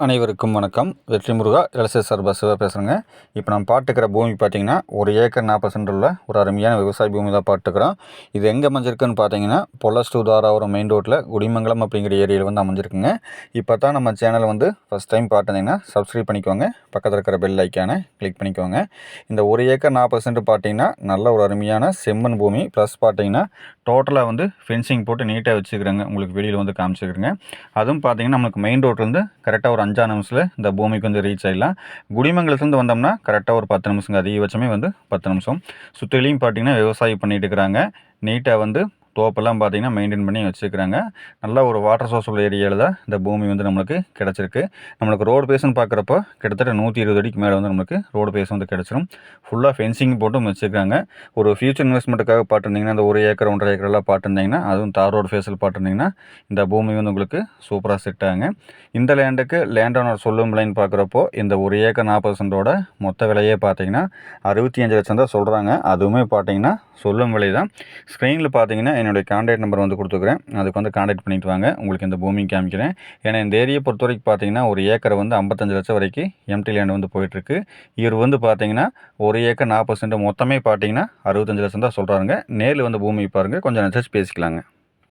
அனைவருக்கும் வணக்கம். வெற்றி முருகா எல்எஸ்எஸ்ஆர் பஸ்ஸில் பேசுகிறேங்க. இப்போ நம்ம பார்த்துக்கிற பூமி பார்த்திங்கன்னா 1 ஏக்கர் 40 சென்ட் உள்ள ஒரு அருமையான விவசாய பூமி தான் பார்த்துக்கிறோம். இது எங்கே அமைஞ்சிருக்குன்னு பார்த்தீங்கன்னா பொள்ளாச்சி டு தாராபுரம் மெயின் ரோட்டில் குடிமங்கலம் அப்படிங்கிற ஏரியாவில் வந்து அமைஞ்சிருக்குங்க. இப்போ தான் நம்ம சேனலை வந்து ஃபஸ்ட் டைம் பார்த்துருந்தீங்கன்னா சப்ஸ்கிரைப் பண்ணிக்கோங்க. பக்கத்தில் இருக்கிற பெல் ஐக்கானை கிளிக் பண்ணிக்கோங்க. இந்த 1 ஏக்கர் 40 சென்ட் பார்த்தீங்கன்னா நல்ல ஒரு அருமையான செம்மண் பூமி. ப்ளஸ் பார்த்தீங்கன்னா டோட்டலாக வந்து ஃபென்சிங் போட்டு நீட்டாக வச்சுக்கிறேங்க. உங்களுக்கு வெளியில் வந்து காமிச்சிக்கிறேங்க. அதுவும் பார்த்தீங்கன்னா நமக்கு மெயின் ரோட்லேருந்து கரெக்டாக ஒரு 5 நிமிஷத்தில் இந்த பூமிக்கு வந்து ரீச் ஆகிடலாம். குடிமங்கலத்துலேருந்து வந்தோம்னா கரெக்டாக ஒரு 10 நிமிஷங்க. அதிகபட்சமே வந்து 10 நிமிஷம். சுற்றிலையும் பார்த்தீங்கன்னா விவசாயம் பண்ணிட்டு இருக்கிறாங்க. நீட்டாக வந்து தோப்பெல்லாம் பார்த்தீங்கன்னா மெயின்டைன் பண்ணி வச்சுருக்கிறாங்க. நல்ல ஒரு வாட்டர் சோர்ஸ் உள்ள ஏரியாவில் தான் இந்த பூமி வந்து நம்மளுக்கு கிடச்சிருக்கு. நம்மளுக்கு ரோடு பேஸ்ன்னு பார்க்குறப்போ கிட்டத்தட்ட 120 அடிக்கு மேலே வந்து நம்மளுக்கு ரோடு பேஸ் வந்து கிடச்சிரும். ஃபுல்லாக ஃபென்சிங் போட்டும் வச்சுருக்காங்க. ஒரு ஃபியூச்சர் இன்வெஸ்ட்மெண்ட்டுக்காக பார்த்துருந்தீங்கன்னா இந்த 1 ஏக்கர் 1.5 ஏக்கரெல்லாம் பார்த்துருந்தீங்கன்னா அதுவும் தார் ரோடு ஃபேஸில் பார்த்துருந்தீங்கன்னா இந்த பூமி வந்து உங்களுக்கு சூப்பராக செட் ஆகுங்க. இந்த லேண்டுக்கு லேண்ட் ஓனர் சொல்லும் விலைன்னு பார்க்குறப்போ இந்த 1 ஏக்கர் 40 சென்டோட மொத்த விலையே பார்த்தீங்கன்னா 65 லட்சம் தான் சொல்கிறாங்க. அதுவுமே பார்த்தீங்கன்னா சொல்லும் விலை தான். ஸ்க்ரீனில் பார்த்தீங்கன்னா என்னுடைய கான்டாக்ட் நம்பர் வந்து கொடுத்துக்கிறேன். அதுக்கு வந்து கான்டாக்ட் பண்ணிட்டு வாங்க. உங்களுக்கு இந்த பூமி காமிக்கிறேன். ஏன்னா இந்த ஏரியை பொறுத்த வரைக்கும் பார்த்தீங்கன்னா 1 ஏக்கரை வந்து 55 லட்சம் வரைக்கும் எம்டி லேண்ட் வந்து போயிட்டுருக்கு. இவர் வந்து பார்த்தீங்கன்னா 1 ஏக்கர் 40 சென்ட் மொத்தமே பார்த்தீங்கன்னா 65 லட்சம் தான் சொல்கிறாங்க. நேரில் வந்து பூமி பாருங்கள். கொஞ்சம் அனுசரித்து பேசிக்கலாங்க.